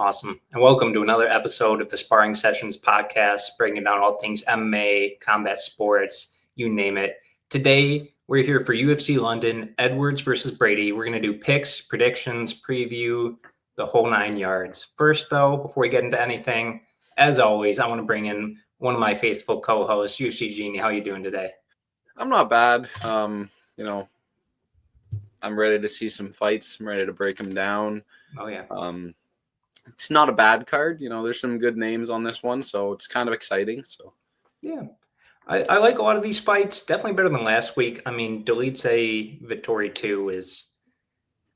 Awesome. And welcome to another episode of the Sparring Sessions podcast, breaking down all things MMA, combat sports, you name it. Today, we're here for UFC London, Edwards versus Brady. We're going to do picks, predictions, preview, the whole 9 yards. First, though, before we get into anything, as always, I want to bring in one of my faithful co-hosts, UFC Genie. How are you doing today? I'm not bad. I'm ready to see some fights. I'm ready to break them down. Oh, yeah. It's not a bad card. There's some good names on this one, so it's kind of exciting. So, yeah. I like a lot of these fights. Definitely better than last week. I mean, Kutateladze Vettori 2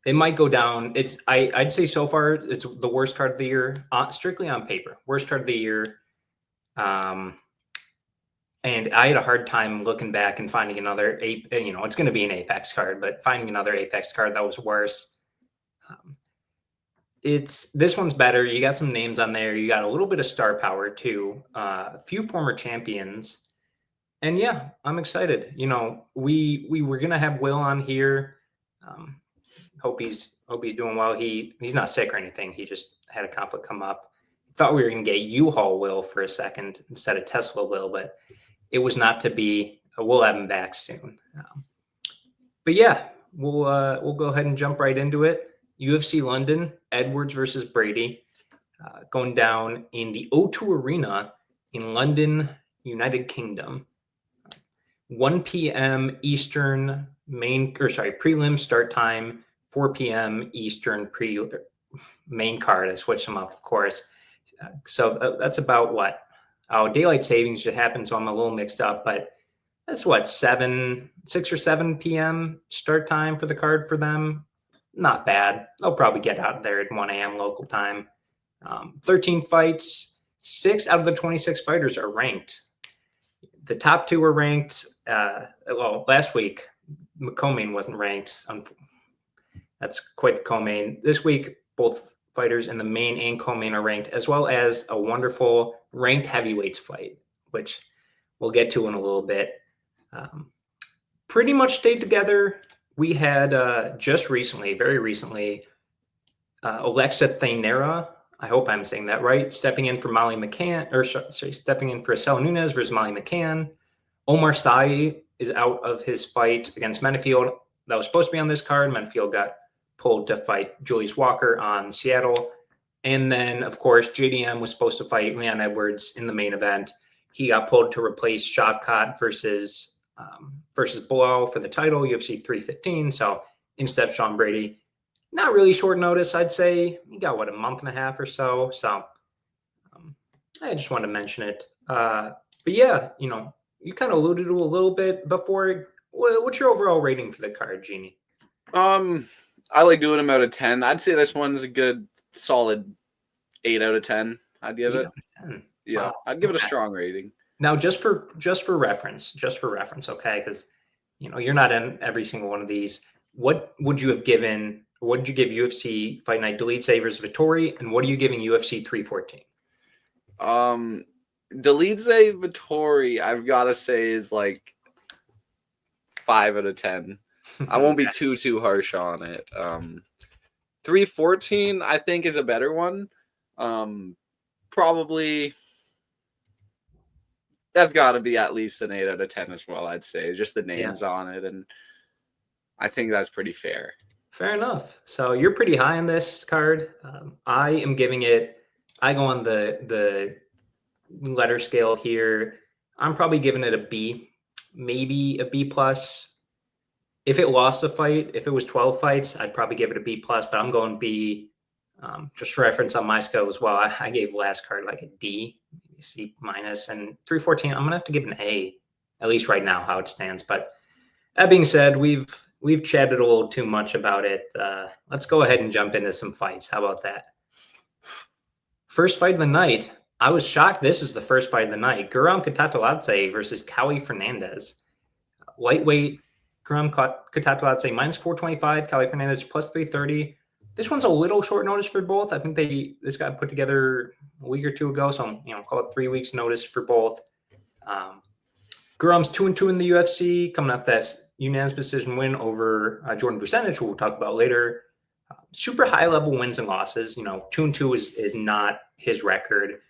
it might go down. I'd say so far it's the worst card of the year, strictly on paper. Worst card of the year. And I had a hard time looking back and finding another, it's going to be an Apex card, but finding another Apex card that was worse. This one's better. You got some names on there. You got a little bit of star power too. A few former champions. And yeah, I'm excited. We were gonna have Will on here. Hope he's doing well. He's not sick or anything. He just had a conflict come up. Thought we were gonna get U-Haul Will for a second instead of Tesla Will, but it was not to be. We'll have him back soon. But yeah, we'll go ahead and jump right into it. UFC London, Edwards versus Brady, going down in the O2 Arena in London, United Kingdom. 1 p.m. Eastern prelim start time, 4 p.m. Eastern main card. I switched them up, of course. So that's about what? Oh, daylight savings just happened, so I'm a little mixed up, but that's what, 6 or 7 p.m. start time for the card for them. Not bad. They'll probably get out there at 1 a.m. local time. 13 fights. 6 out of the 26 fighters are ranked. The top 2 were ranked. Last week, co-main wasn't ranked. That's quite the co-main. This week, both fighters in the main and co-main are ranked, as well as a wonderful ranked heavyweights fight, which we'll get to in a little bit. Pretty much stayed together. We had very recently, Alexia Thainera, I hope I'm saying that right, stepping in for stepping in for Saul Nunes versus Molly McCann. Omar Sy is out of his fight against Menafield. That was supposed to be on this card. Menafield got pulled to fight Julius Walker on Seattle. And then, of course, JDM was supposed to fight Leon Edwards in the main event. He got pulled to replace Shavkat versus Bilal for the title, UFC 315. So instead of Sean Brady, not really short notice, I'd say. He got, a month and a half or so. So I just wanted to mention it. But yeah, you kind of alluded to a little bit before. What's your overall rating for the card, Jeannie? I like doing them out of 10. I'd say this one's a good, solid 8 out of 10. I'd give it. 10. Yeah, wow. I'd give it a strong rating. Now, just for reference, okay? Because you're not in every single one of these. What would you have given? What did you give UFC Fight Night Kutateladze versus Vettori, and what are you giving UFC 314? Kutateladze Vettori, I've got to say, is like 5 out of 10. I won't be too harsh on it. 314, I think, is a better one. Probably. That's got to be at least an 8 out of 10 as well, I'd say. Just the names on it, and I think that's pretty fair. Fair enough. So you're pretty high on this card. I am giving it. I go on the letter scale here. I'm probably giving it a B, maybe a B plus. If it lost a fight, if it was 12 fights, I'd probably give it a B plus. But I'm going B. Just for reference on my scale as well, I gave last card like a D. C minus, and 314 I'm gonna have to give an A, at least right now how it stands. But that being said, we've chatted a little too much about it. Let's go ahead and jump into some fights. How about that? First fight of the night. I was shocked this is the first fight of the night. Guram Kutateladze versus Kauê Fernandes. Lightweight, Guram Kutateladze minus 425, Kauê Fernandes plus 330. This one's a little short notice for both. I think this got put together a week or 2 ago, so call it 3 weeks notice for both. Guram's 2-2 in the UFC, coming off that unanimous decision win over Jordan Vucenic, who we'll talk about later. Super high level wins and losses. 2-2 is not his record.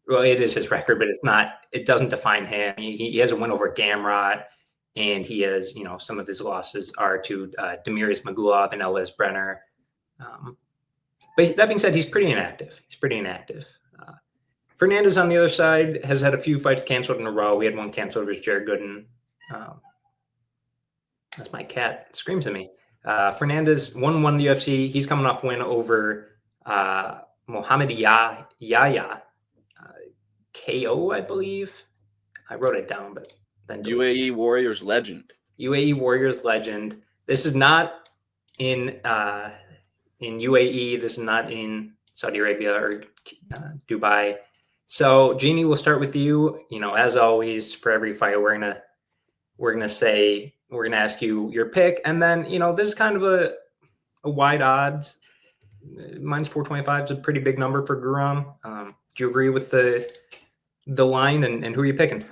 Well, it is his record, but it's not. It doesn't define him. He has a win over Gamrot, and he has, some of his losses are to Demiris Magulov and Elvis Brenner. But that being said, he's pretty inactive. Fernandes on the other side has had a few fights canceled in a row. We had one canceled versus Jared Gooden. That's my cat. It screams at me. Fernandes won the UFC. He's coming off win over Mohamed Yahya. KO, I believe. I wrote it down, but then UAE Warriors legend. This is not in UAE. This is not in Saudi Arabia or Dubai. So, Jeannie, we'll start with you. As always, for every fight, we're gonna ask you your pick, and then this is kind of a wide odds. Minus 425 is a pretty big number for Guram. Do you agree with the line, and who are you picking?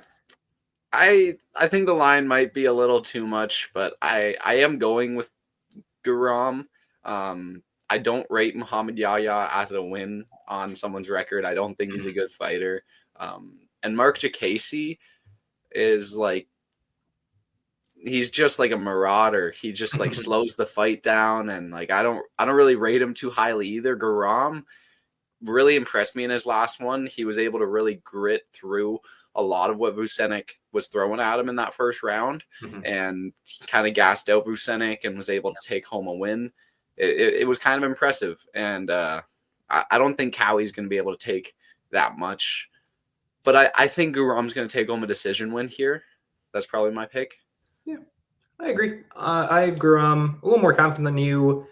I think the line might be a little too much, but I am going with Guram. I don't rate Mohamed Yahya as a win on someone's record. I don't think he's a good fighter. And Mark Jacasey is like, he's just like a marauder. He just like slows the fight down, and like I don't really rate him too highly either. Guram really impressed me in his last one. He was able to really grit through a lot of what Vucenic was throwing at him in that first round, and he kind of gassed out Vucenic and was able to take home a win. It was kind of impressive, and I don't think Kauê's going to be able to take that much, but I think Guram's going to take home a decision win here. That's probably my pick. Yeah, I agree. I have Guram a little more confident than you.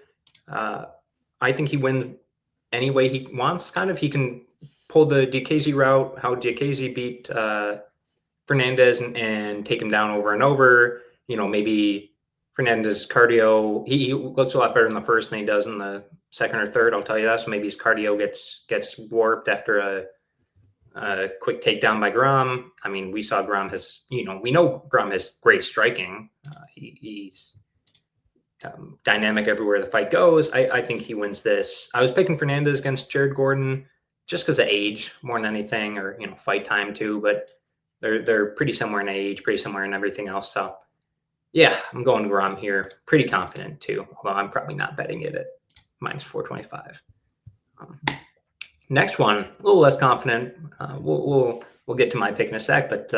I think he wins any way he wants. Kind of, he can pull the Diakiese route, how Diakiese beat Fernandes and take him down over and over. Maybe Fernandes' cardio, he looks a lot better in the first than he does in the second or third, I'll tell you that. So maybe his cardio gets warped after a quick takedown by Guram. I mean, we saw Guram has, we know Guram has great striking. He's dynamic everywhere the fight goes. I think he wins this. I was picking Fernandes against Jared Gordon just because of age more than anything, or fight time too. But they're pretty similar in age, pretty similar in everything else. So yeah, I'm going Guram here. Pretty confident too. Although I'm probably not betting it at minus 425. Next one, a little less confident. We'll get to my pick in a sec, but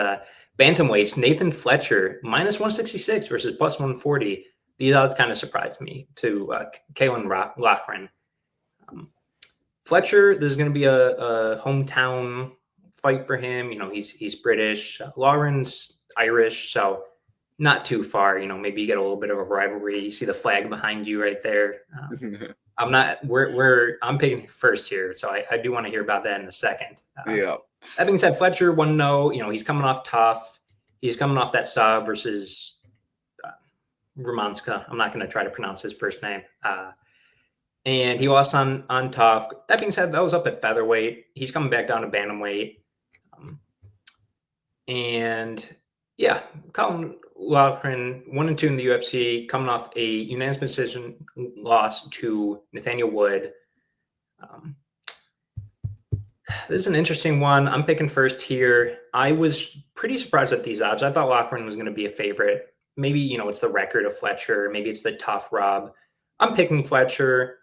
bantamweights, Nathan Fletcher minus 166 versus plus 140. These odds kind of surprised me to Caolán Loughran. Fletcher, this is going to be a hometown fight for him. He's British. Loughran's Irish, so not too far. Maybe you get a little bit of a rivalry. You see the flag behind you right there. I'm picking first here, so I do want to hear about that in a second. Yeah. That being said, Fletcher 1-0. He's coming off tough. He's coming off that sub versus Romanska. I'm not going to try to pronounce his first name. And he lost on tough. That being said, that was up at featherweight. He's coming back down to bantamweight. And yeah, Caolán Loughran 1-2 in the UFC, coming off a unanimous decision loss to Nathaniel Wood. This is an interesting one. I'm picking first here. I was pretty surprised at these odds. I thought Loughran was going to be a favorite. Maybe, it's the record of Fletcher. Maybe it's the tough Rob. I'm picking Fletcher.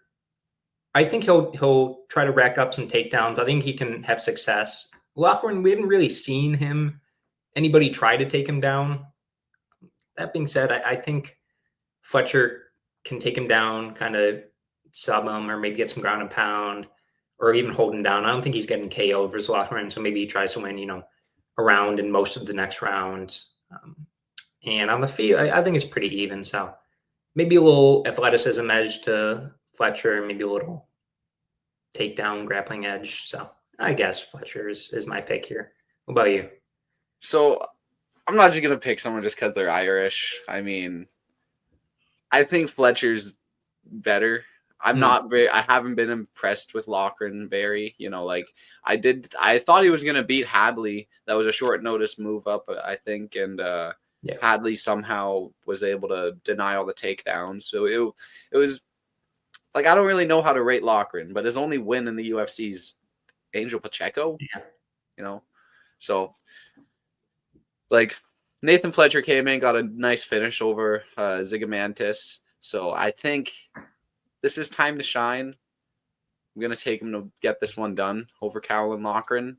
I think he'll try to rack up some takedowns. I think he can have success. Loughran, we haven't really seen anybody try to take him down. That being said, I think Fletcher can take him down, kind of sub him, or maybe get some ground and pound, or even hold him down. I don't think he's getting KO versus Loughran, so maybe he tries to win, a round in most of the next rounds. And on the field, I think it's pretty even. So maybe a little athleticism edge to Fletcher, maybe a little takedown grappling edge. So I guess Fletcher is my pick here. What about you? So I'm not just going to pick someone just because they're Irish. I mean, I think Fletcher's better. I haven't been impressed with Loughran very, I thought he was going to beat Hadley. That was a short notice move up, I think. And Hadley somehow was able to deny all the takedowns. So it was like I don't really know how to rate Loughran, but his only win in the UFC's Angel Pacheco, Yeah. you know. So like Nathan Fletcher came in, got a nice finish over Zigomantis. So I think this is time to shine. I'm gonna take him to get this one done over Caolán Loughran.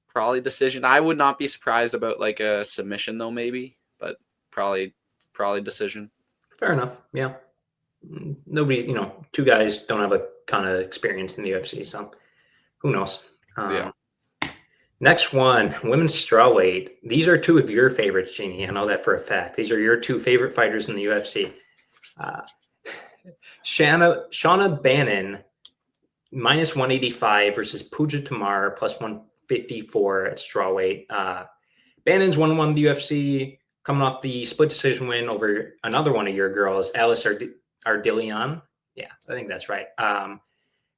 Probably decision. I would not be surprised about like a submission though, maybe, but probably decision. Fair enough. Yeah. Nobody, two guys don't have a ton of experience in the UFC, so who knows? Yeah. Next one, women's strawweight. These are two of your favorites, Jeannie. I know that for a fact. These are your two favorite fighters in the UFC. Shauna Bannon, minus 185 versus Puja Tomar, plus 154 at strawweight. Bannon's 1-1 the UFC, coming off the split decision win over another one of your girls, Alice Ardillion. Yeah, I think that's right.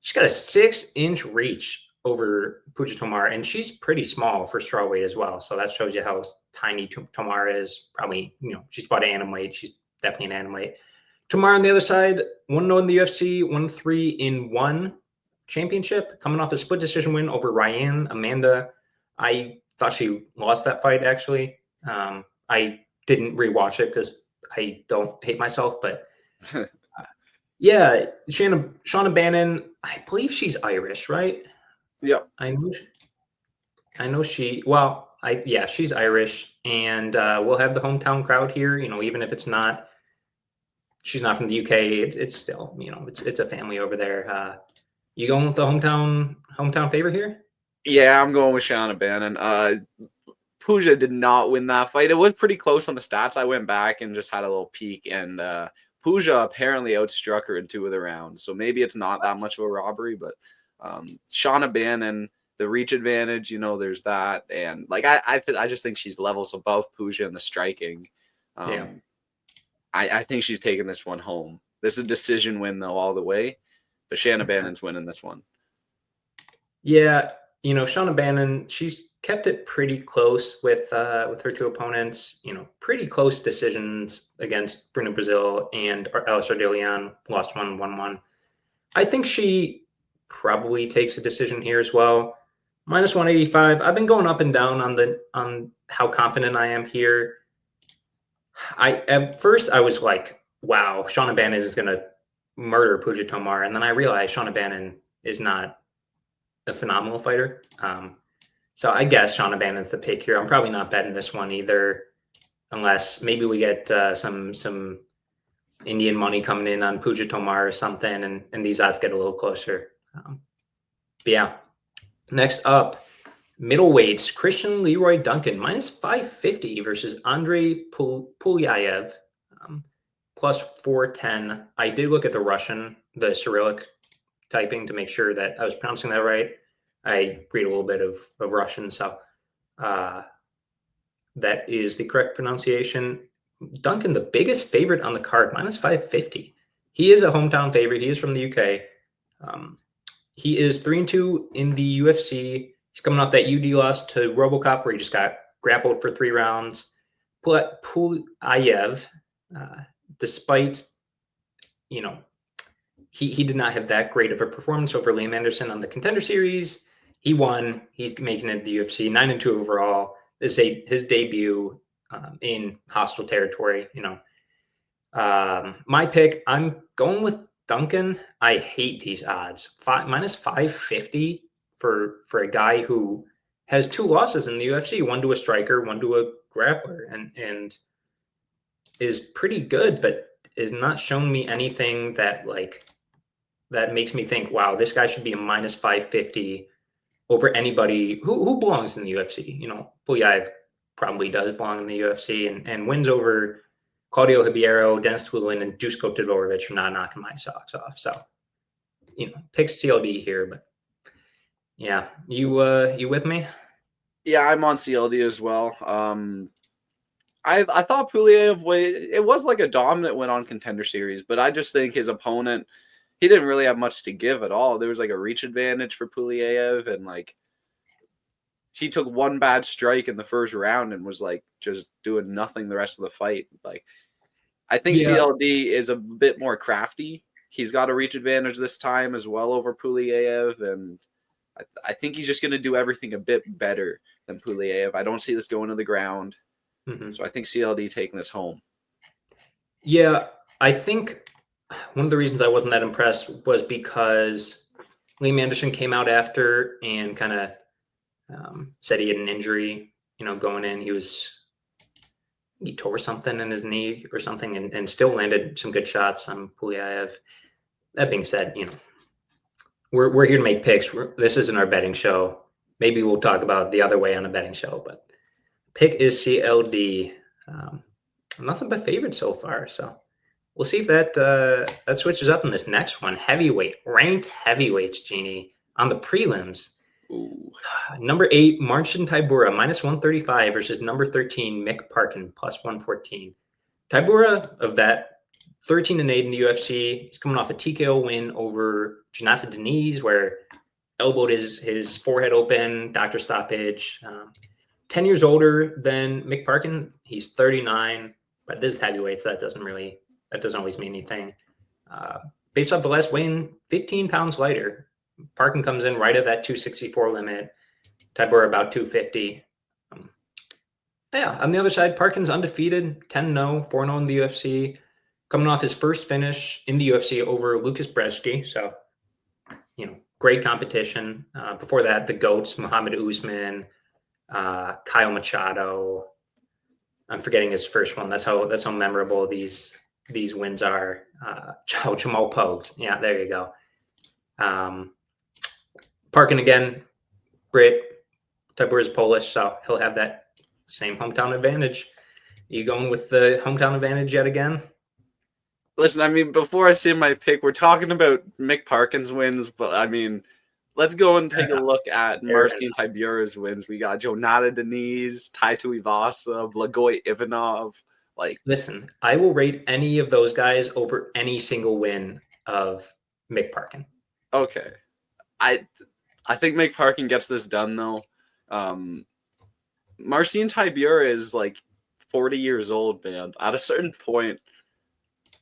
She's got a 6-inch reach over Puja Tomar, and she's pretty small for strawweight as well. So that shows you how tiny Tomar is. Probably, she's about anim weight. She's definitely an anim weight. Tomar on the other side, 1-0 in the UFC, 1-3 in one championship, coming off a split decision win over Ryan Amanda. I thought she lost that fight, actually. I didn't rewatch it because I don't hate myself, but yeah, Shauna Bannon, I believe she's Irish, right? Yep. I know she, well, she's Irish, and we'll have the hometown crowd here, even if she's not from the UK, it's still, it's a family over there. You going with the hometown favorite here? Yeah, I'm going with Shauna Bannon. Puja did not win that fight. It was pretty close on the stats. I went back and just had a little peek, and Puja apparently outstruck her in 2 of the rounds. So maybe it's not that much of a robbery, but Shauna Bannon, the reach advantage, there's that, and like I just think she's levels above Puja in the striking. Yeah. I think she's taking this one home. This is a decision win though, all the way. But Shauna Bannon's winning this one. Yeah, Shauna Bannon, she's kept it pretty close with her two opponents. Pretty close decisions against Bruno Brazil and Alice Ardillion. Lost 1-1. I think she probably takes a decision here as well. Minus 185. I've been going up and down on how confident I am here. At first I was like, wow, Shauna Bannon is gonna murder Puja Tomar, and then I realized Shauna Bannon is not a phenomenal fighter. So I guess Shauna Bannon's the pick here. I'm probably not betting this one either, unless maybe we get some Indian money coming in on Puja Tomar or something, and these odds get a little closer. But yeah. Next up, middleweights, Christian Leroy Duncan, minus 550 versus Andrey Pulyaev, plus 410. I did look at the Cyrillic typing to make sure that I was pronouncing that right. I read a little bit of Russian, so that is the correct pronunciation. Duncan, the biggest favorite on the card, minus 550. He is a hometown favorite. He is from the UK. He is 3-2 in the UFC. He's coming off that UD loss to RoboCop, where he just got grappled for 3 rounds. Pulyaev, despite, he did not have that great of a performance over Liam Anderson on the Contender Series. He won. He's making it to the UFC, 9-2 overall. This is his debut in hostile territory. My pick, I'm going with Duncan. I hate these odds. Minus 550 for a guy who has 2 losses in the UFC, one to a striker, one to a grappler, and is pretty good, but is not showing me anything that makes me think, wow, this guy should be a minus 550 over anybody who belongs in the UFC. Pulyaev probably does belong in the UFC, and wins over Claudio Ribeiro, Dennis Twilin, and Dusko Todorovic are not knocking my socks off. So, pick CLD here, but yeah, you with me? Yeah, I'm on CLD as well. I thought Pulyaev, it was like a dominant win on Contender Series, but I just think his opponent, he didn't really have much to give at all. There was like a reach advantage for Pulyaev, and like he took one bad strike in the first round and was like just doing nothing the rest of the fight. Like I think Yeah. CLD is a bit more crafty. He's got a reach advantage this time as well over Pulyaev, and I think he's just going to do everything a bit better than Pulyaev. I don't see this going to the ground, so I think CLD taking this home. Yeah, I think one of the reasons I wasn't that impressed was because Liam Anderson came out after and kind of said he had an injury, going in. He tore something in his knee or something and still landed some good shots on Pulyaev. That being said, we're here to make picks. This isn't our betting show. Maybe we'll talk about the other way on a betting show, but pick is CLD. Nothing but favorites so far, so we'll see if that switches up in this next one. Heavyweight, ranked heavyweights, Jeannie, on the prelims. Ooh. Number 8, Marcin Tybura, -135 versus number 13, Mick Parkin, +114. Tybura, of that 13-8 in the UFC, he's coming off a TKO win over Jonathan Diniz, where elbowed his forehead open, doctor stoppage. 10 years older than Mick Parkin. He's 39, but this is heavyweight, so that doesn't always mean anything. Based off the last weigh-in, 15 pounds lighter. Parkin comes in right at that 264 limit. Tybura about 250. On the other side, Parkin's undefeated, 10-0, 4-0 in the UFC. Coming off his first finish in the UFC over Lucas Brzeski. So, great competition. Before that, the GOATs, Muhammad Usman, Kyle Machado. I'm forgetting his first one. That's how memorable these wins are. Jamal Pogues. Yeah, there you go. Parkin again, Brit. Tybura's Polish, so he'll have that same hometown advantage. You going with the hometown advantage yet again? Listen, I mean, before I say my pick, we're talking about Mick Parkin's wins, but I mean, let's go and take a look at Marcin Tybura's wins. We got Jonathan Diniz, Taito Ivasa, Blagoy Ivanov. Listen, I will rate any of those guys over any single win of Mick Parkin. Okay. I think Mick Parkin gets this done, though. Marcin Tybura is 40 years old, man. At a certain point,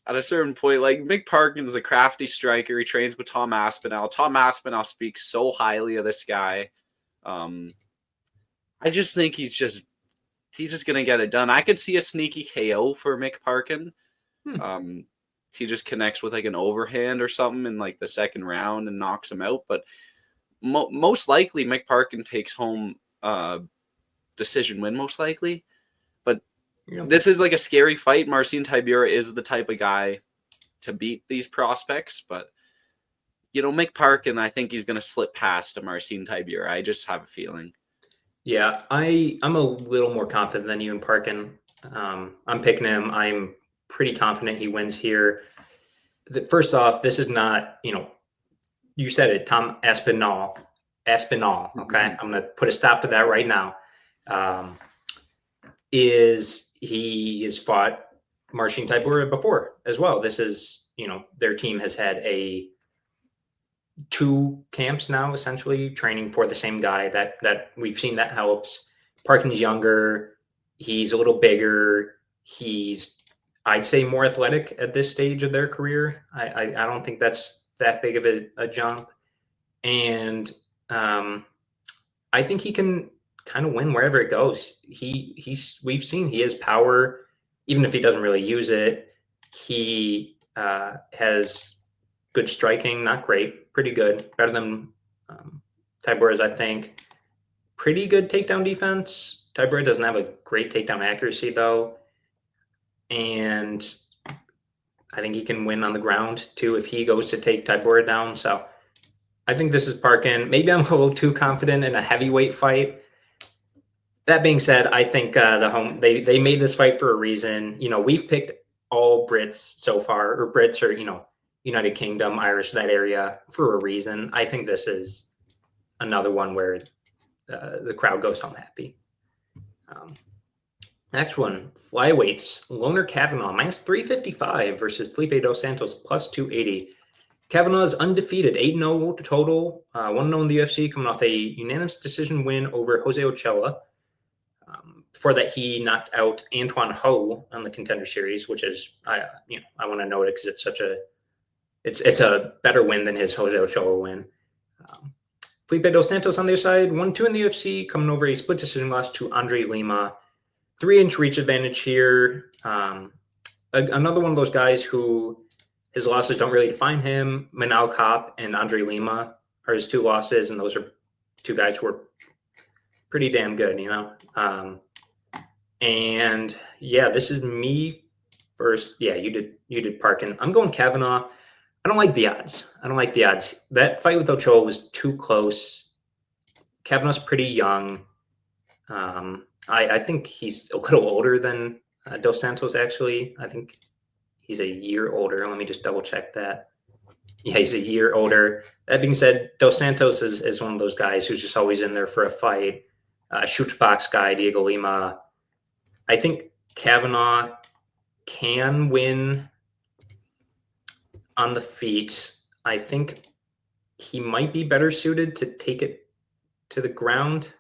Mick Parkin's a crafty striker. He trains with Tom Aspinall. Tom Aspinall speaks so highly of this guy. I just think he's just gonna get it done. I could see a sneaky KO for Mick Parkin. He just connects with an overhand or something in the second round and knocks him out. But most likely, Mick Parkin takes home decision win. Most likely. This is a scary fight. Marcin Tybura is the type of guy to beat these prospects, but Mick Parkin, I think he's going to slip past to Marcin Tybura. I just have a feeling. Yeah, I'm a little more confident than you in Parkin. I'm picking him. I'm pretty confident he wins here. First off, this is not, you said it, Tom Aspinall. Okay, I'm going to put a stop to that right now. He has fought Marcin Tybura before as well. This is, their team has had two camps now, essentially training for the same guy. That we've seen that helps. Parkin's younger. He's a little bigger. He's, I'd say, more athletic at this stage of their career. I don't think that's that big of a jump. And I think he can kind of win wherever it goes. We've seen he has power, even if he doesn't really use it. He has good striking, not great, pretty good, better than Tybura's, I think. Pretty good takedown defense. Tybura doesn't have a great takedown accuracy though, and I think he can win on the ground too if he goes to take Tybura down. So I think this is Parkin. Maybe I'm a little too confident in a heavyweight fight. That being said, I think they made this fight for a reason. We've picked all Brits so far, or Brits, or United Kingdom, Irish, that area, for a reason. I think this is another one where the crowd goes home happy. Next one, flyweights, Loughran Kavanaugh, -355 versus Felipe dos Santos, +280. Kavanaugh is undefeated, 8-0 total, 1-0 in the UFC, coming off a unanimous decision win over Jose Ochoa. before that, he knocked out Antoine Ho on the Contender Series, which is I want to note it because it's a better win than his Jose Ochoa win. Felipe Dos Santos on their side, 1-2 in the UFC, coming over a split decision loss to Andrey Lima. 3-inch reach advantage here. Another one of those guys who his losses don't really define him. Manal Kopp and Andrey Lima are his 2 losses, and those are 2 guys who are pretty damn good, And yeah, this is me first. Yeah, you did Parkin. I'm going Kavanaugh. I don't like the odds. That fight with Ochoa was too close. Kavanaugh's pretty young. I think he's a little older than Dos Santos, actually. I think he's a year older. Let me just double check that. Yeah, he's a year older. That being said, Dos Santos is one of those guys who's just always in there for a fight. Shoots box guy, Diego Lima. I think Kavanaugh can win on the feet. I think he might be better suited to take it to the ground.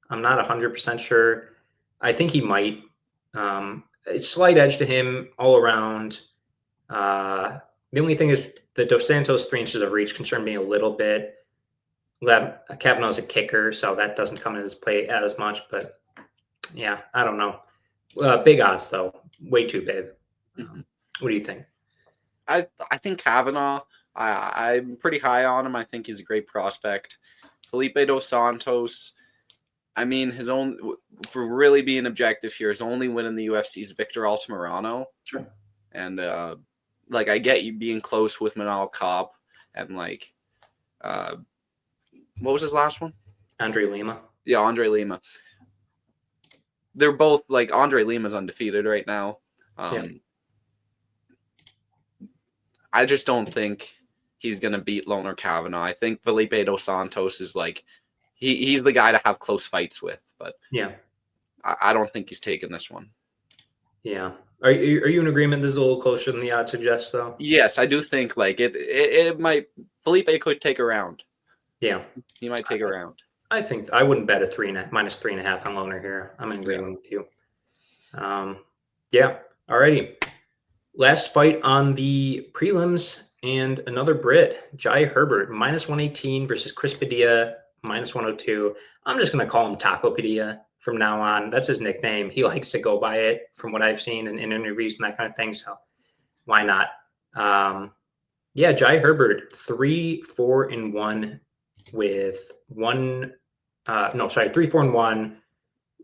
I'm not 100% sure. I think he might. It's slight edge to him all around. The only thing is the Dos Santos 3 inches of reach concerned me a little bit. Kavanaugh's a kicker, so that doesn't come into his play as much. But yeah, I don't know. Big odds though, way too big. What do you think? I think Kavanaugh. I'm pretty high on him. I think he's a great prospect. Felipe Dos Santos. I mean, for really being objective here, his only win in the UFC is Victor Altamirano. Sure. And I get you being close with Manal Kopp and what was his last one? Andrey Lima. Yeah, Andrey Lima. They're both Andrey Lima's undefeated right now. I just don't think he's going to beat Loughran Kavanaugh. I think Felipe Dos Santos is he's the guy to have close fights with, but yeah, I don't think he's taking this one. Yeah. Are you in agreement this is a little closer than the odds suggest, though? Yes, I do think it might. Felipe could take a round. Yeah. He might take a round. I think I wouldn't bet a -3.5 on Loughran here. I'm in agreement with you. Yeah. Alrighty. Last fight on the prelims and another Brit, Jai Herbert, -118 versus Chris Padilla, -102. I'm just going to call him Taco Padilla from now on. That's his nickname. He likes to go by it from what I've seen in interviews and that kind of thing. So why not? Yeah, Jai Herbert, 3-4-1 with 3-4-1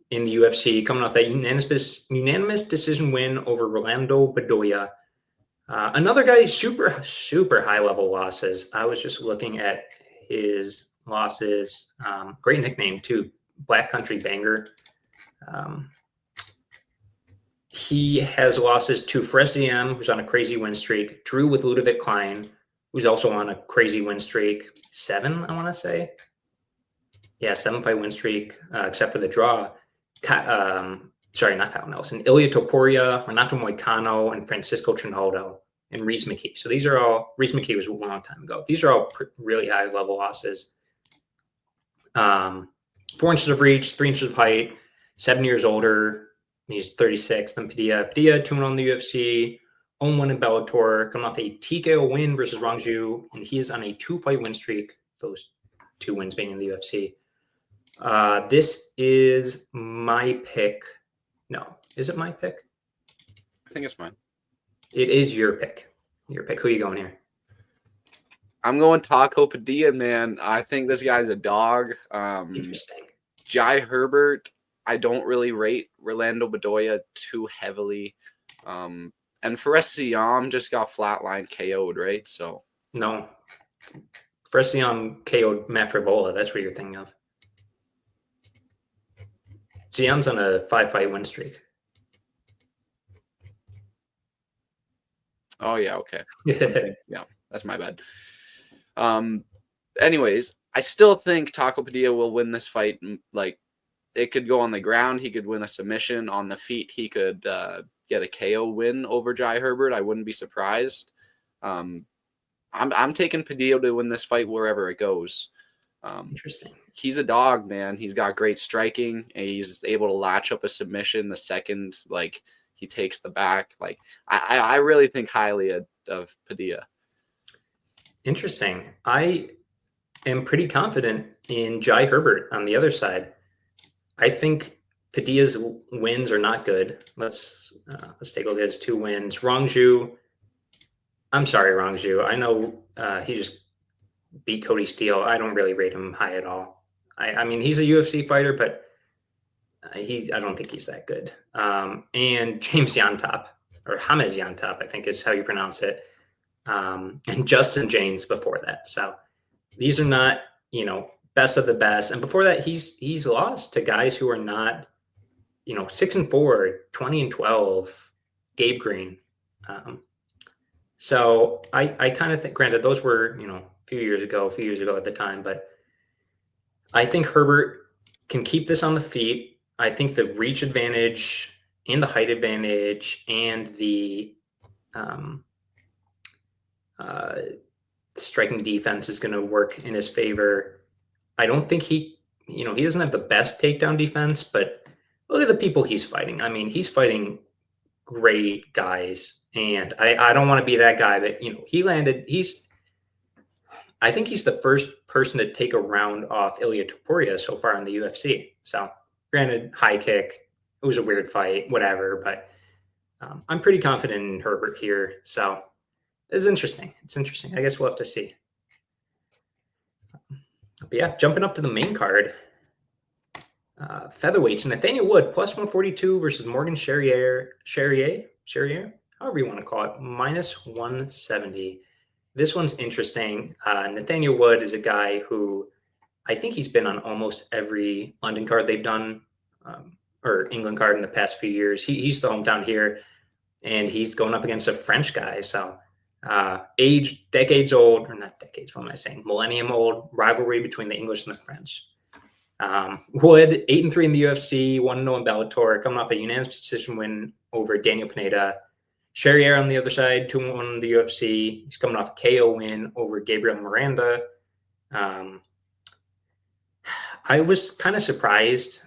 in the UFC, coming off that unanimous decision win over Rolando Bedoya. Another guy, super, super high level losses. I was just looking at his losses. Great nickname too, Black Country Banger. He has losses to Fresiam, who's on a crazy win streak. Drew with Ludovic Klein, who's also on a crazy win streak. 7, I want to say. Yeah, 7-fight win streak, except for the draw. Sorry, not Kyle Nelson. Ilya Topuria, Renato Moicano, and Francisco Trinaldo, and Reese McKee. So these are all, Reese McKee was a long time ago. These are all really high level losses. 4 inches of reach, 3 inches of height, 7 years older. He's 36 than Padilla. Padilla, 2-1 in the UFC, 0-1 in Bellator, coming off a TKO win versus Rangju, and he is on a 2-fight win streak, those 2 wins being in the UFC. This is my pick. No, is it my pick? I think it's mine. It is your pick. Your pick. Who are you going here? I'm going Taco Padilla, man. I think this guy's a dog. Interesting. Jai Herbert, I don't really rate Rolando Bedoya too heavily. And Fresiam just got flatline KO'd, right? So no. Fresiam KO'd Matt Frivola. That's what you're thinking of. Siam's on a 5-fight win streak. Oh, yeah, okay. Yeah, that's my bad. Anyways, I still think Taco Padilla will win this fight. It could go on the ground. He could win a submission. On the feet, he could get a KO win over Jai Herbert. I wouldn't be surprised. I'm taking Padilla to win this fight wherever it goes. Interesting. He's a dog, man. He's got great striking, and he's able to latch up a submission the second like he takes the back. Like I really think highly of Padilla. Interesting. I am pretty confident in Jai Herbert on the other side. I think Padilla's wins are not good. Let's take a look at his 2 wins. Rongju. I'm sorry, Rongju. I know he just beat Cody Steele. I don't really rate him high at all. I mean, he's a UFC fighter, but I don't think he's that good. And James Yantop, or Hamez Yantop, I think is how you pronounce it. And Justin James before that. So these are not, best of the best. And before that, he's lost to guys who are not, 6-4, 20-12, Gabe Green. So I kind of think, granted, those were, a few years ago at the time, but I think Herbert can keep this on the feet. I think the reach advantage and the height advantage and the striking defense is going to work in his favor. I don't think he doesn't have the best takedown defense, but look at the people he's fighting. I mean, he's fighting great guys, and I don't want to be that guy, but I think he's the first person to take a round off Ilia Topuria so far in the UFC. So granted, high kick, it was a weird fight, whatever, but I'm pretty confident in Herbert here. So it's interesting. I guess we'll have to see. But yeah, jumping up to the main card. Featherweights, Nathaniel Wood plus 142 versus Morgan Charriere, however you want to call it, minus 170. This one's interesting. Nathaniel Wood is a guy who I think he's been on almost every London card they've done, or England card in the past few years. He's the hometown here, and he's going up against a French guy. So age, decades old, or not decades, what am I saying? Millennium old rivalry between the English and the French. Wood, 8-3 in the UFC, 1-0 in Bellator, coming off a unanimous decision win over Daniel Pineda. Charriere on the other side, 2-1 in the UFC. He's coming off a KO win over Gabriel Miranda. I was kind of surprised.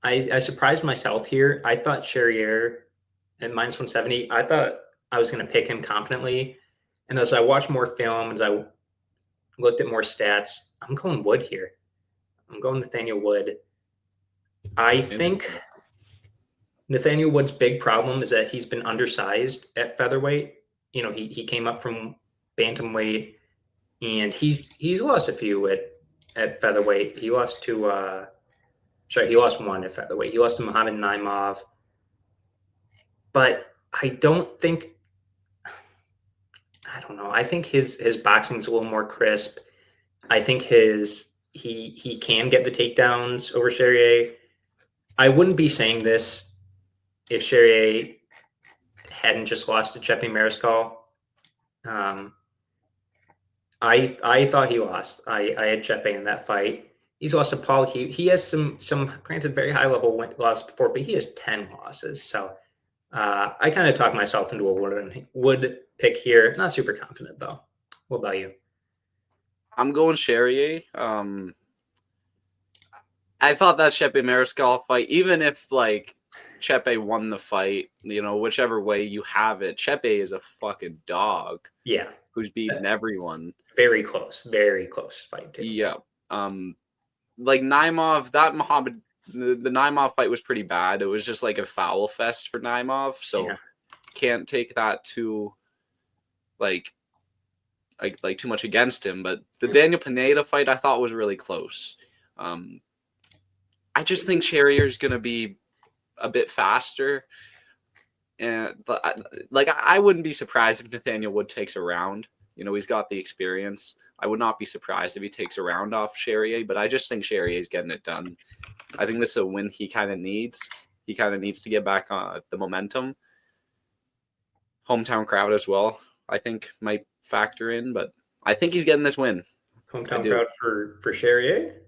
I surprised myself here. I thought Charriere at minus 170, I thought I was going to pick him confidently. And as I watched more film, as I looked at more stats, I'm going Wood here. I'm going Nathaniel Wood. I think Nathaniel Wood's big problem is that he's been undersized at featherweight. He came up from bantamweight, and he's lost a few at featherweight. He lost he lost one at featherweight. He lost to Muhammad Naimov. But I don't know. I think his boxing is a little more crisp. I think he can get the takedowns over Charriere. I wouldn't be saying this if Charriere hadn't just lost to Chepe Mariscal. I thought he lost. I had Chepe in that fight. He's lost to Paul. He has some granted very high level losses before, but he has 10 losses. So I kind of talked myself into a Wood pick here. Not super confident though. What about you? I'm going Charriere. I thought that Chepe Mariscal fight, even if like Chepe won the fight, whichever way you have it, Chepe is a fucking dog. Yeah. Who's beaten everyone. Very close fight too. Yeah. Like Naimov, the Naimov fight was pretty bad. It was just like a foul fest for Naimov. So can't take that too like too much against him. But the Daniel Pineda fight I thought was really close. I just think Charriere is going to be a bit faster. And I wouldn't be surprised if Nathaniel Wood takes a round. He's got the experience. I would not be surprised if he takes a round off Charriere, but I just think Charriere is getting it done. I think this is a win he kind of needs. He kind of needs to get back on the momentum. Hometown crowd as well, I think, might factor in, but I think he's getting this win. Hometown crowd for Charriere?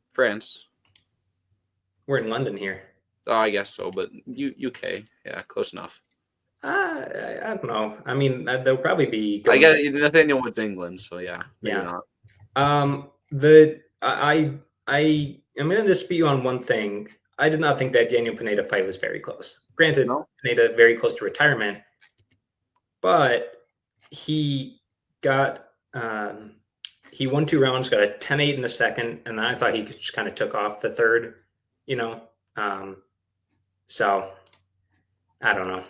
France. We're in London here. Oh, I guess so, but UK, yeah, close enough. I don't know. I mean, there'll probably be. I get Nathaniel Wood's England, so yeah, maybe not. I am going to dispute you on one thing. I did not think that Daniel Pineda fight was very close. Granted, No? Pineda very close to retirement, but he got he won 2 rounds, got a 10-8 in the second, and then I thought he just kind of took off the third, you know. So I don't know.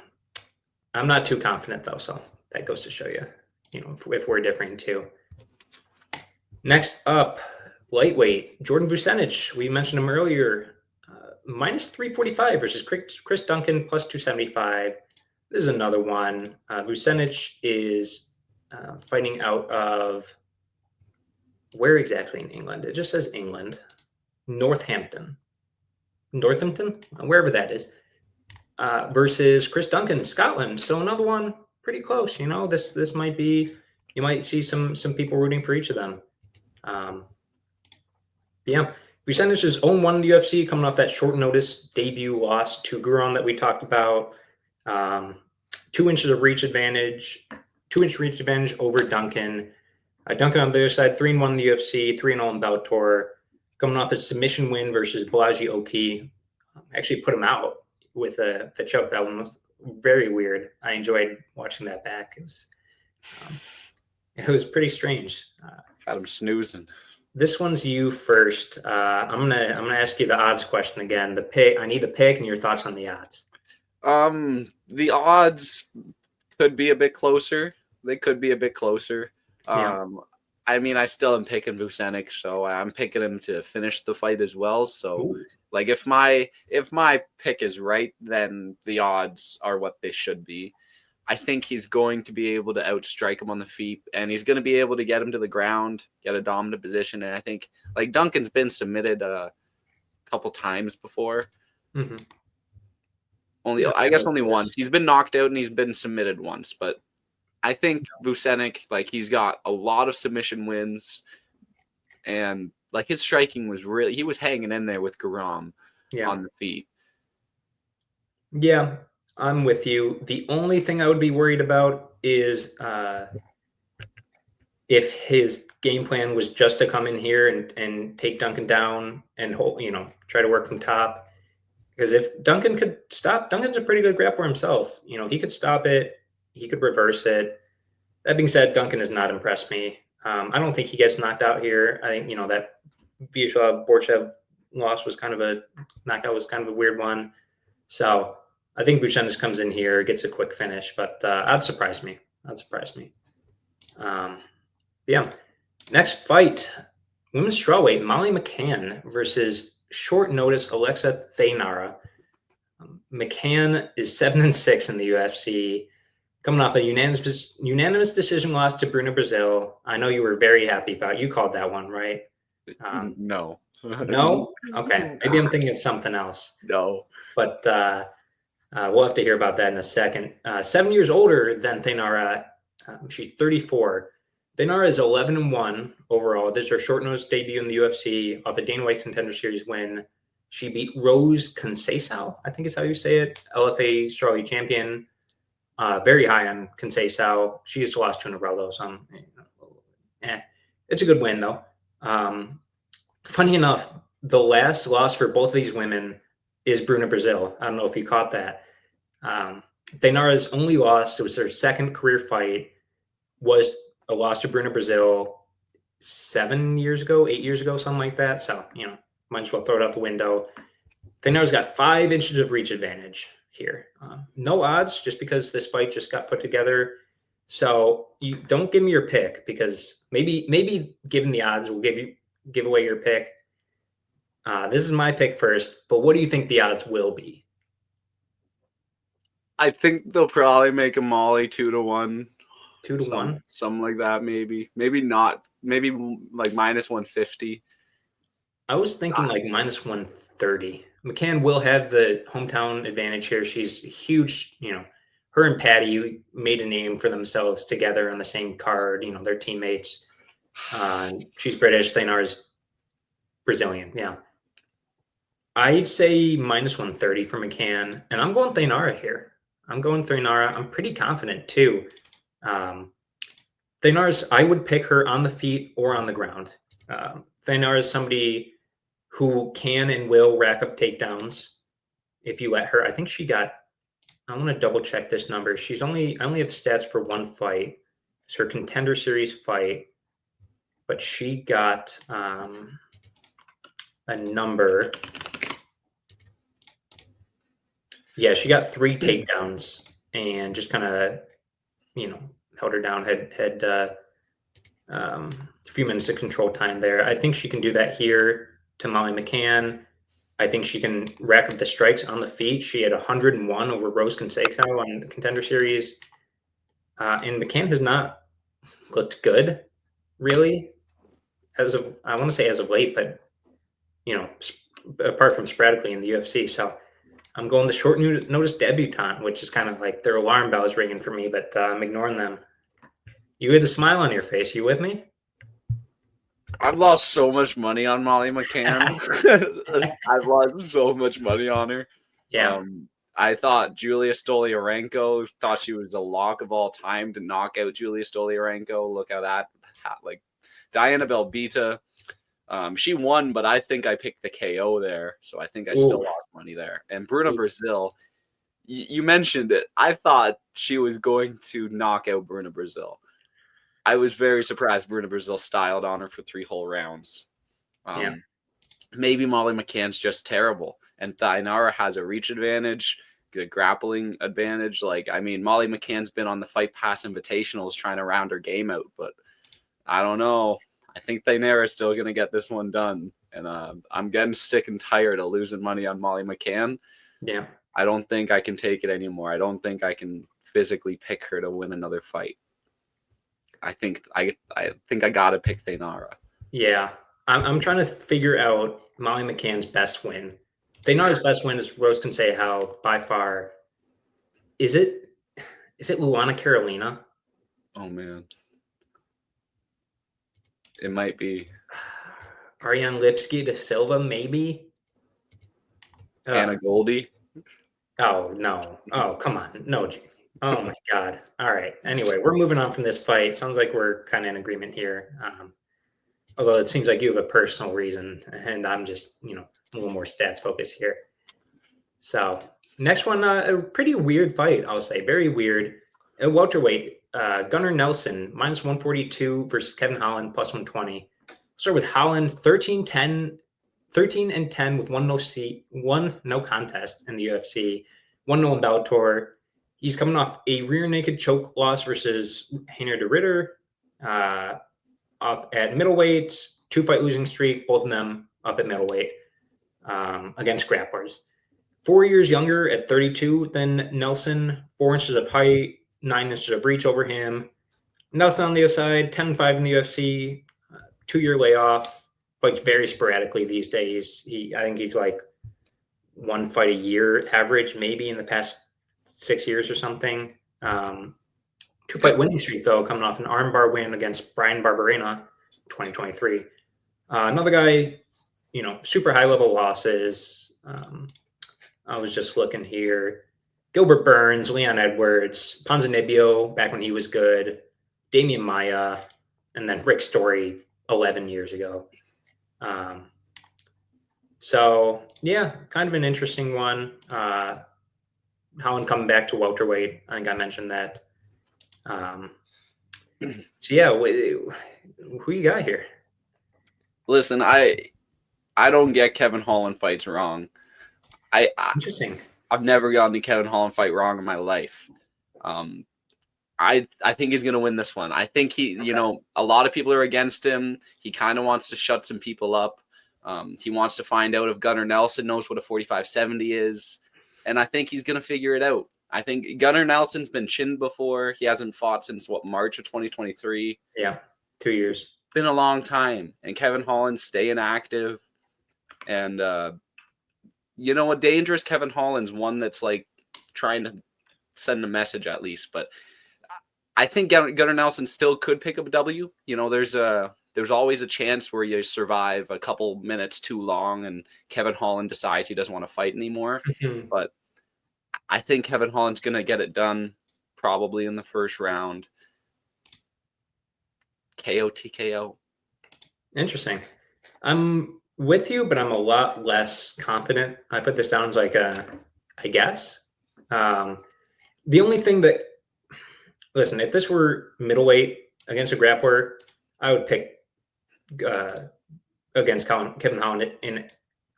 I'm not too confident though, so that goes to show you, if we're differing too. Next up, lightweight Jordan Vucenic. We mentioned him earlier. Minus 345 versus Chris Duncan plus 275. This is another one. Vucenic is fighting out of where exactly in England? It just says England. Northampton, wherever that is. Versus Chris Duncan, Scotland. So another one pretty close. This might be, you might see some people rooting for each of them. Yeah, Vucenic is 0-1 in the UFC, coming off that short notice debut loss to Guram that we talked about. 2 inches of reach advantage, 2-inch reach advantage over Duncan. Duncan on the other side, 3-1 in the UFC, 3-0 in Bellator, coming off a submission win versus Balaji Oki. Actually put him out with the choke. That one was very weird. I enjoyed watching that back. It was pretty strange. Had him snoozing. This one's you first. I'm gonna ask you the odds question again. The pick. I need the pick and your thoughts on the odds. The odds could be a bit closer. They could be a bit closer. Yeah. I mean, I still am picking Vucenic, so I'm picking him to finish the fight as well. So, Ooh. like, if my pick is right, then the odds are what they should be. I think he's going to be able to outstrike him on the feet, and he's going to be able to get him to the ground, get a dominant position. And I think, like, Duncan's been submitted a couple times before. Mm-hmm. I guess only once. He's been knocked out and he's been submitted once, but I think Vucenic, like, he's got a lot of submission wins, and like his striking was he was hanging in there with Guram on the feet. Yeah, I'm with you. The only thing I would be worried about is if his game plan was just to come in here and take Duncan down and try to work from top. Because if Duncan could stop, Duncan's a pretty good grappler himself. He could stop it. He could reverse it. That being said, Duncan has not impressed me. I don't think he gets knocked out here. I think, that Vyacheslav-Borchev loss was kind of a weird one. So I think Vucenic comes in here, gets a quick finish, but that'd surprise me. Yeah. Next fight, women's strawweight, Molly McCann versus short notice Alexia Thainara. McCann is 7-6 in the UFC, coming off a unanimous decision loss to Bruna Brazil. I know you were very happy about it. You called that one, right? No. No? Okay. Maybe I'm thinking of something else. No. But we'll have to hear about that in a second. 7 years older than Thainara. She's 34. Thainara is 11-1 overall. This is her short notice debut in the UFC off a Dana White Contender Series win. She beat Rose Conceição, I think is how you say it, LFA strawweight champion. Very high on Conceição. She just lost 2 in a row though, so it's a good win though. Funny enough, the last loss for both of these women is Bruna Brazil. I don't know if you caught that. Thainara's only loss, it was her second career fight, was a loss to Bruna Brazil 8 years ago, something like that. So, might as well throw it out the window. Thainara's got 5 inches of reach advantage here. No odds, just because this fight just got put together. So you don't give me your pick, because maybe given the odds, we'll give away your pick. This is my pick first, but what do you think the odds will be? I think they'll probably make a Molly 2-1. 2-1? Something like that, maybe. Maybe not. Maybe like minus 150. I was thinking like minus 130. McCann will have the hometown advantage here. She's huge. Her and Patty made a name for themselves together on the same card. They're teammates. She's British. Thainara's Brazilian. Yeah. I'd say minus 130 for McCann. And I'm going Thainara here. I'm pretty confident too. Thaynar's, I would pick her on the feet or on the ground. Thaynar is somebody who can and will rack up takedowns if you let her. I think she got, I want to double check this number. I only have stats for one fight. It's her Contender Series fight, but she got a number. Yeah, she got 3 takedowns and just kind of, held her down, had a few minutes of control time there. I think she can do that here to Molly McCann. I think she can rack up the strikes on the feet. She had 101 over Rose Canseco on the Contender Series. And McCann has not looked good, really, I want to say as of late, but, apart from sporadically in the UFC. So I'm going the short notice debutante, which is kind of like their alarm bells ringing for me, but I'm ignoring them. You had a smile on your face. You with me? I've lost so much money on Molly McCann. I've lost so much money on her. Yeah. I thought Julia Stoliarenko, thought she was a lock of all time to knock out Julia Stoliarenko. Look at that. Like Diana Belbita, she won, but I think I picked the KO there. So I think I still lost money there. And Bruna Brazil, you mentioned it. I thought she was going to knock out Bruna Brazil. I was very surprised Bruna Brazil styled on her for 3 whole rounds. Maybe Molly McCann's just terrible. And Thaynara has a reach advantage, the grappling advantage. Molly McCann's been on the Fight Pass Invitationals trying to round her game out. But I don't know. I think Thaynara is still going to get this one done. And I'm getting sick and tired of losing money on Molly McCann. Yeah. I don't think I can take it anymore. I don't think I can physically pick her to win another fight. I think I gotta pick Thaynara. Yeah, I'm trying to figure out Molly McCann's best win. Thaynara's best win is Rose Canseco by far. Is it Luana Carolina? Oh man, it might be Ariane Lipski de Silva, maybe. Hannah Goldie. Oh no! Oh come on, no. Oh my God! All right. Anyway, we're moving on from this fight. Sounds like we're kind of in agreement here. Although it seems like you have a personal reason, and I'm just, a little more stats focused here. So next one, a pretty weird fight, I'll say, very weird. At welterweight, Gunnar Nelson -142 versus Kevin Holland +120. Start with Holland 13-10 with one no contest in the UFC, 1-0 in Bellator. He's coming off a rear naked choke loss versus Heiner de Ritter, up at middleweight, 2-fight losing streak, both of them up at middleweight, against grapplers. 4 years younger at 32 than Nelson, 4 inches of height, 9 inches of reach over him. Nelson on the other side, 10-5 in the UFC, 2-year layoff, fights very sporadically these days. I think he's like 1 fight a year average, maybe in the past 6 years or something. 2-fight winning streak, though, coming off an armbar win against Brian Barberena, 2023. Another guy, super high-level losses. I was just looking here. Gilbert Burns, Leon Edwards, Ponzinibbio, back when he was good, Damian Maia, and then Rick Story 11 years ago. So, yeah, kind of an interesting one. Holland coming back to welterweight. I think I mentioned that. So yeah, who you got here? Listen, I don't get Kevin Holland fights wrong. Interesting. I've never gotten a Kevin Holland fight wrong in my life. I think he's gonna win this one. I think he, a lot of people are against him. He kind of wants to shut some people up. He wants to find out if Gunnar Nelson knows what a 45-70 is, and I think he's gonna figure it out. I think Gunnar Nelson's been chinned before. He hasn't fought since March of 2023. Yeah, 2 years. Been a long time, and Kevin Holland's staying active. And a dangerous Kevin Holland's one that's like trying to send a message at least. But I think Gunnar Nelson still could pick up a W. There's always a chance where you survive a couple minutes too long, and Kevin Holland decides he doesn't want to fight anymore. But I think Kevin Holland's going to get it done probably in the first round. KO TKO. Interesting. I'm with you, but I'm a lot less confident. I put this down as like a, I guess. The only thing that, listen, if this were middleweight against a grappler, I would pick against Kevin Holland in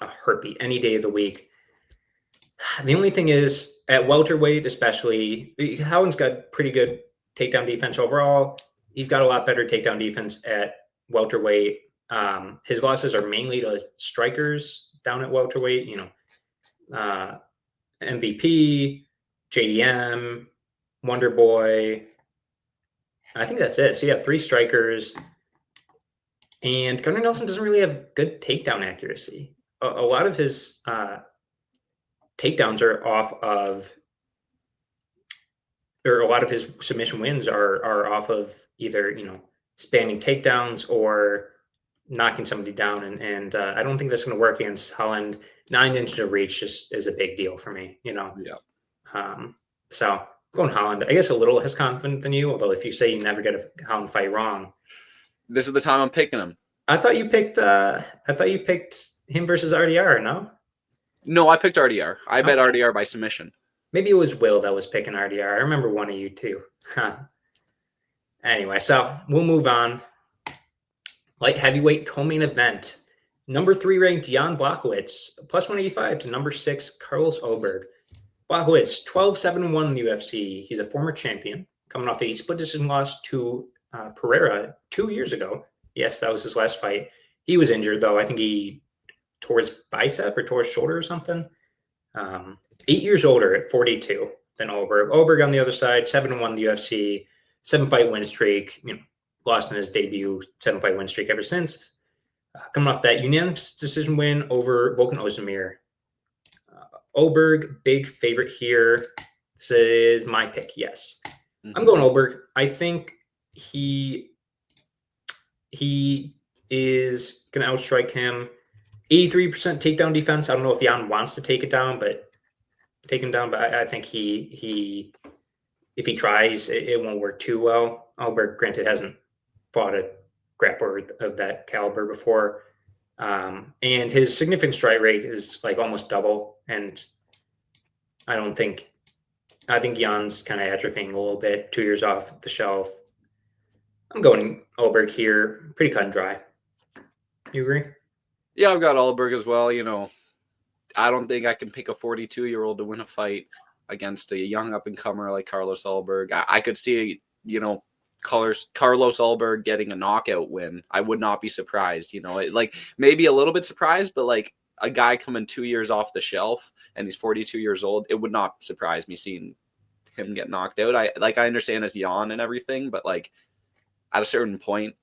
a heartbeat any day of the week. The only thing is, at welterweight especially, Holland's got pretty good takedown defense overall. He's got a lot better takedown defense at welterweight. His losses are mainly to strikers down at welterweight, MVP, JDM, Wonder Boy. I think that's it. So yeah, 3 strikers. And Gunnar Nelson doesn't really have good takedown accuracy. A lot of his takedowns are off of, or a lot of his submission wins are off of either, spamming takedowns or knocking somebody down. And I don't think that's going to work against Holland. 9 inches of reach just is a big deal for me, Yeah. So I'm going Holland, I guess a little less confident than you, although if you say you never get a Holland fight wrong. This is the time I'm picking him. I thought you picked him versus RDR, no? No, I picked RDR. I bet RDR by submission. Maybe it was Will that was picking RDR. I remember one of you too. Anyway, so we'll move on. Light heavyweight co-main event. Number 3 ranked Jan Blachowicz, plus 185 to number 6 Carlos Oberg. Blachowicz, 12-7-1 in the UFC. He's a former champion, coming off a split decision loss to Pereira 2 years ago. Yes, that was his last fight. He was injured, though. I think he tore his bicep or tore his shoulder or something. 8 years older at 42 than Oberg. Oberg on the other side, 7-1 in the UFC, 7-fight win streak. Lost in his debut, 7-fight win streak ever since. Coming off that unanimous decision win over Volkan Ozdemir. Oberg, big favorite here. This is my pick, yes. I'm going Oberg. I think he is going to outstrike him. 83% takedown defense. I don't know if Jan wants to take him down, but I think he if he tries, it won't work too well. Oberg, granted, hasn't fought a grappler of that caliber before. And his significant strike rate is like almost double. And I think Jan's kind of atrophying a little bit, 2 years off the shelf. I'm going Oberg here. Pretty cut and dry. You agree? Yeah, I've got Oberg as well. I don't think I can pick a 42-year-old to win a fight against a young up-and-comer like Carlos Oberg. I could see, Carlos Oberg getting a knockout win. I would not be surprised, like maybe a little bit surprised, but like a guy coming 2 years off the shelf and he's 42 years old, it would not surprise me seeing him get knocked out. I understand his yawn and everything, but like at a certain point,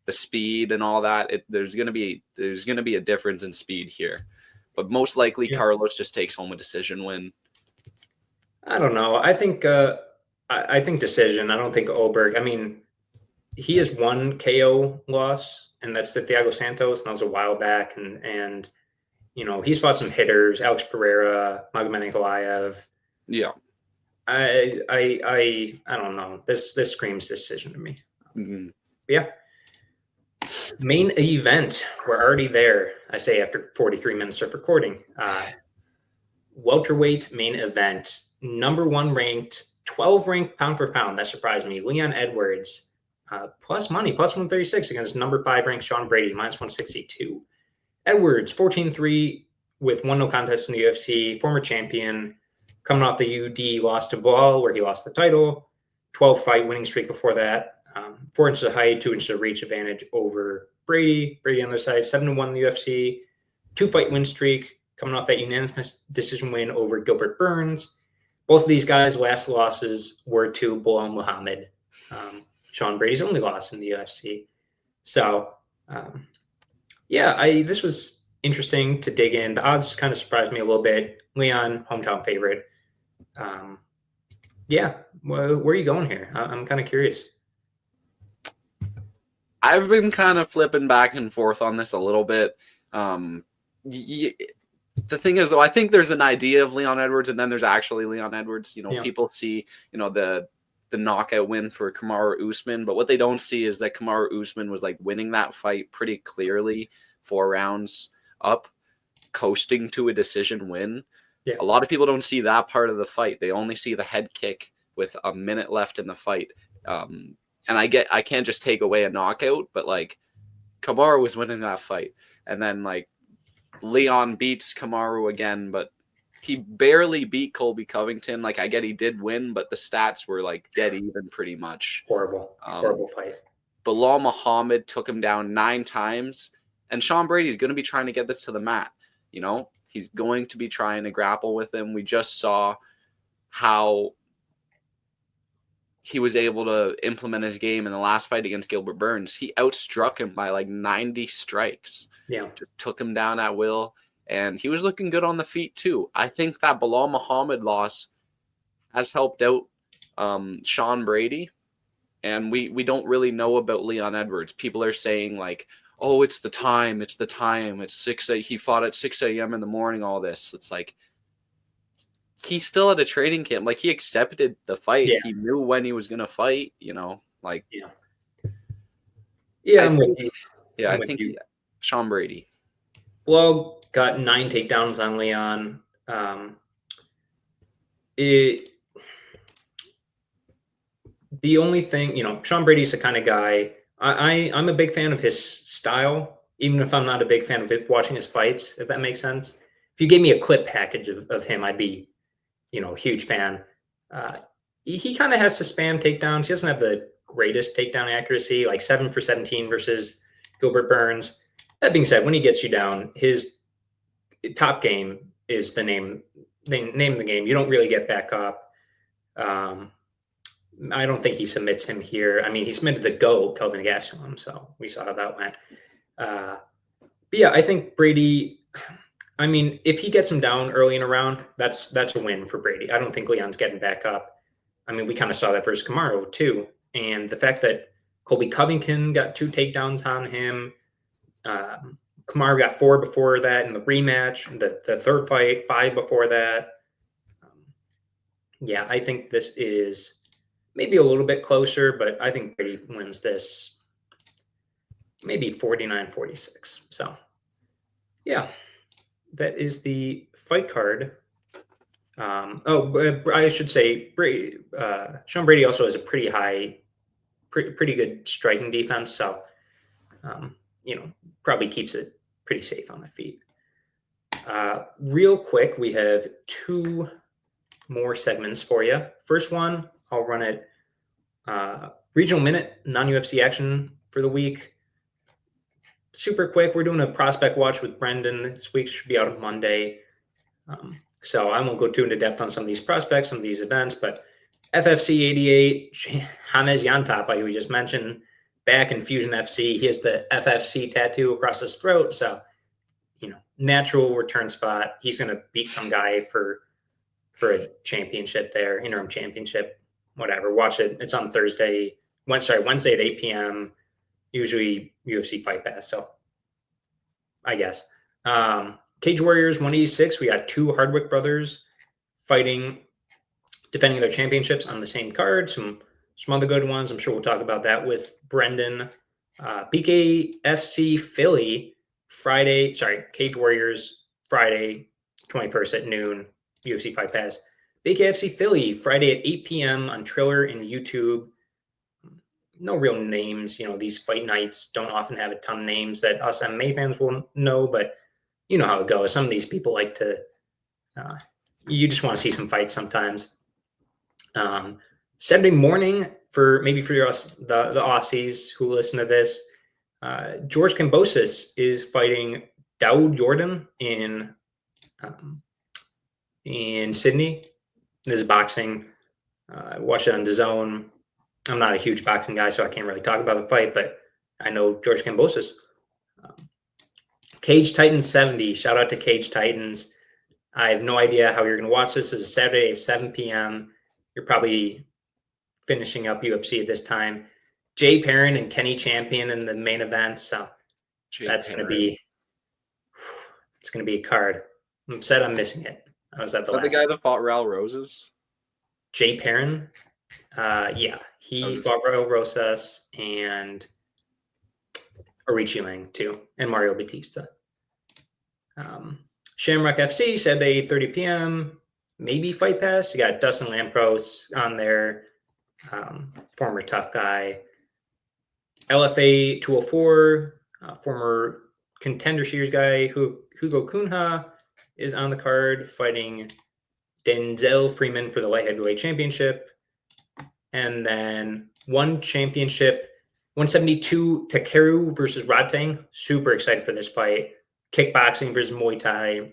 the speed and all that, there's gonna be a difference in speed here. But most likely Carlos just takes home a decision win. I don't know. I think decision. I don't think Oberg. I mean, he has one KO loss, and that's to Thiago Santos, and that was a while back. And he's fought some hitters, Alex Pereira, Magomed Ankalaev. Yeah. I don't know. This screams decision to me. Mm-hmm. Yeah. Main event. We're already there. I say after 43 minutes of recording. Welterweight main event. Number 1 ranked, 12 ranked pound for pound. That surprised me. Leon Edwards, plus money, plus 136 against number 5 ranked Sean Brady, minus 162. Edwards, 14-3 with 1 no contest in the UFC, former champion, coming off the UD loss to Ball, where he lost the title. 12-fight winning streak before that. 4 inches of height, 2 inches of reach advantage over Brady. Brady on the side, 7-1 in the UFC. 2-fight win streak, coming off that unanimous decision win over Gilbert Burns. Both of these guys' last losses were to Belal Muhammad. Sean Brady's only loss in the UFC. So, this was interesting to dig in. The odds kind of surprised me a little bit. Leon, hometown favorite. Where are you going here? I'm kind of curious. I've been kind of flipping back and forth on this a little bit. The thing is, though, I think there's an idea of Leon Edwards, and then there's actually Leon Edwards. People see, the the knockout win for Kamaru Usman. But what they don't see is that Kamaru Usman was like winning that fight pretty clearly, 4 rounds up, coasting to a decision win. Yeah. A lot of people don't see that part of the fight. They only see the head kick with a minute left in the fight. And I can't just take away a knockout, but like Kamaru was winning that fight. And then like Leon beats Kamaru again, but he barely beat Colby Covington. Like I get he did win, but the stats were like dead even pretty much. Horrible fight. Bilal Muhammad took him down 9 times, and Sean Brady's going to be trying to get this to the mat. You know, he's going to be trying to grapple with him. We just saw how he was able to implement his game in the last fight against Gilbert Burns. He outstruck him by like 90 strikes. Yeah. Just took him down at will. And he was looking good on the feet too. I think that Bilal Muhammad loss has helped out Sean Brady. And we don't really know about Leon Edwards. People are saying like, oh, it's the time. It's 6 he fought at 6 a.m. in the morning, all this. It's like, he's still at a training camp. Like, he accepted the fight. Yeah. He knew when he was going to fight, you know, like. Yeah, I think Sean Brady. Well, got 9 takedowns on Leon. The only thing, you know, Sean Brady's the kind of guy, I'm a big fan of his style, even if I'm not a big fan of watching his fights, if that makes sense. If you gave me a clip package of him, I'd be, you know, a huge fan. He kind of has to spam takedowns. He doesn't have the greatest takedown accuracy, like 7 for 17 versus Gilbert Burns. That being said, when he gets you down, his top game is the name of the game. You don't really get back up. I don't think he submits him here. I mean, he submitted the GOAT, Kelvin Gastelum, so we saw how that went. But yeah, I think Brady, I mean, if he gets him down early in a round, that's a win for Brady. I don't think Leon's getting back up. I mean, we kind of saw that versus Kamaru too. And the fact that Colby Covington got 2 takedowns on him, Kamaru got 4 before that in the rematch, the third fight, 5 before that. Yeah, I think this is maybe a little bit closer, but I think Brady wins this maybe 49-46. So, yeah, that is the fight card. I should say, Sean Brady also has a pretty good striking defense. So, you know, probably keeps it pretty safe on the feet. Real quick, we have 2 more segments for you. First one, I'll run it regional minute, non-UFC action for the week. Super quick. We're doing a prospect watch with Brendan this week. Should be out on Monday. So I won't go too into depth on some of these prospects, some of these events, but FFC 88, James Yantop, like we just mentioned, back in Fusion FC. He has the FFC tattoo across his throat. So, you know, natural return spot. He's going to beat some guy for a championship there, interim championship, whatever. Watch it. It's on Wednesday at 8 p.m., usually UFC Fight Pass. So I guess. Cage Warriors 186. We got 2 Hardwick brothers defending their championships on the same card. Some other good ones. I'm sure we'll talk about that with Brendan. BKFC Philly Cage Warriors Friday 21st at noon, UFC Fight Pass. BKFC Philly Friday at 8 p.m. on Triller and YouTube. No real names. You know, these fight nights don't often have a ton of names that us MMA fans will know, but you know how it goes. Some of these people like to, you just want to see some fights sometimes. Saturday morning the Aussies who listen to this, George Kambosos is fighting Daoud Jordan in Sydney. This is boxing. I watched it on DAZN. I'm not a huge boxing guy, so I can't really talk about the fight, but I know George Kambosos. Cage Titans 70. Shout out to Cage Titans. I have no idea how you're going to watch this. This is Saturday at 7 p.m. You're probably finishing up UFC at this time. Jay Perrin and Kenny Champion in the main event. So it's going to be a card. I'm sad I'm missing it. I was at the guy that fought Raul Roses? Jay Perrin? He fought Raul Rosas and Arichi too, and Mario Batista. Shamrock FC said 8:30 p.m. Maybe Fight Pass. You got Dustin Lampros on there, former tough guy. LFA 204, former Contender Series guy Hugo Cunha is on the card fighting Denzel Freeman for the light heavyweight championship. And then one championship, 172 Takeru versus Rodtang. Super excited for this fight. Kickboxing versus Muay Thai.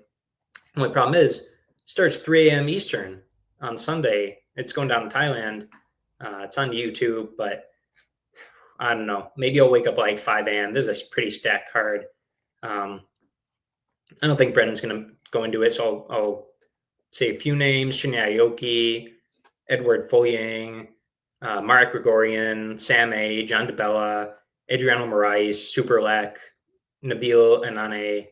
Only problem is, it starts 3 a.m. Eastern on Sunday. It's going down in Thailand. It's on YouTube, but I don't know. Maybe I'll wake up like 5 a.m. This is a pretty stacked card. I don't think Brendan's going to go into it, so I'll say a few names. Shinya Aoki, Edward Folyang, Marek Gregorian, Sam A, John DeBella, Adriano Moraes, Superlek, Nabil Anane,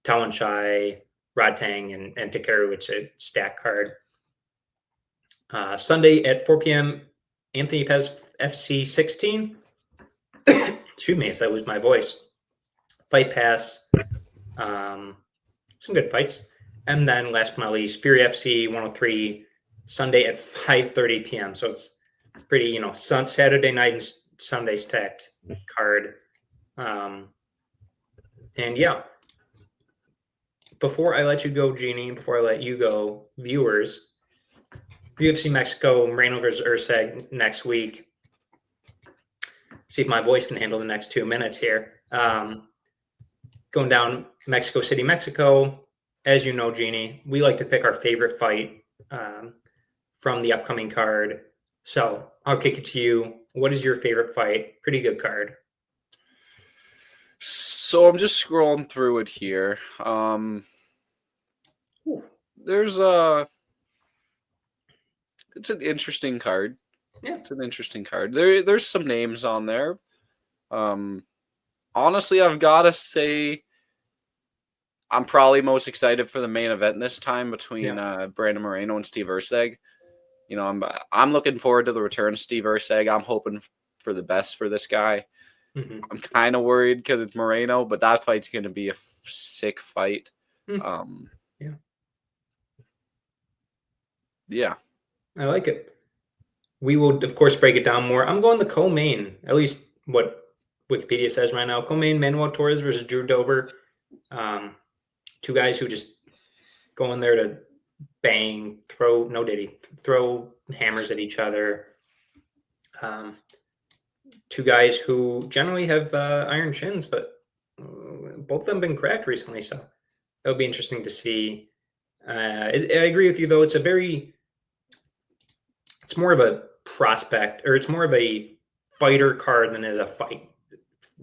Tawanshai, Rodtang, and Takeru. It's a stack card. Sunday at 4 p.m., Anthony Pez FC 16. Excuse me, as I lose my voice. Fight Pass. Some good fights. And then last but not least, Fury FC 103, Sunday at 5:30 p.m. So it's pretty, Saturday night and Sunday stacked card. And yeah, before I let you go, Jeannie, before I let you go, viewers, UFC Mexico, Moreno versus Urseg next week. See if my voice can handle the next 2 minutes here. Going down Mexico City, Mexico. As you know, Jeannie, we like to pick our favorite fight from the upcoming card. So I'll kick it to you. What is your favorite fight? Pretty good card. So I'm just scrolling through it here. There's it's an interesting card. Yeah, it's an interesting card. There's some names on there. Honestly, I've got to say, I'm probably most excited for the main event this time between Brandon Moreno and Steve Urseg. I'm looking forward to the return of Steve Urseg. I'm hoping for the best for this guy. Mm-hmm. I'm kind of worried because it's Moreno, but that fight's going to be a sick fight. Yeah. I like it. We will, of course, break it down more. I'm going the co-main, at least what Wikipedia says right now. Co-main, Manuel Torres versus Drew Dober. Two guys who just go in there to bang, throw hammers at each other. Two guys who generally have iron chins, but both of them have been cracked recently, so that'll be interesting to see. I agree with you, though. It's more of a prospect, or it's more of a fighter card than is a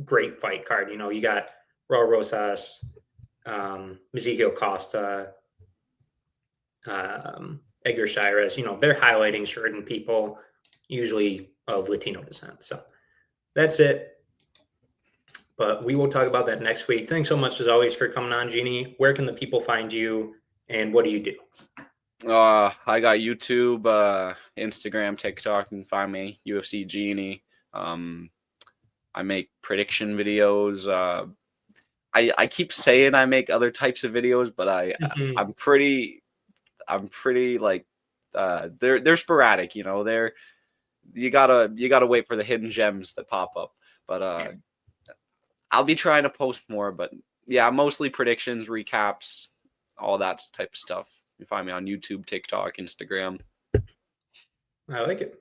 great fight card. You got Raul Rosas, Ezekiel Costa, Edgar Shires. They're highlighting certain people, usually of Latino descent. So that's it. But we will talk about that next week. Thanks so much, as always, for coming on, Jeannie. Where can the people find you, and what do you do? I got YouTube, Instagram, TikTok. You can find me, UFC Genie. I make prediction videos. I keep saying I make other types of videos, but I'm pretty like they're sporadic. You gotta wait for the hidden gems that pop up. But I'll be trying to post more. But yeah, mostly predictions, recaps, all that type of stuff. You find me on YouTube, TikTok, Instagram. I like it.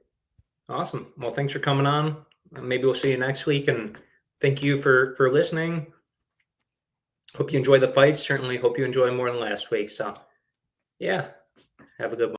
Awesome. Well, thanks for coming on. Maybe we'll see you next week. And thank you for listening. Hope you enjoy the fights. Certainly hope you enjoy more than last week. So, yeah, have a good one.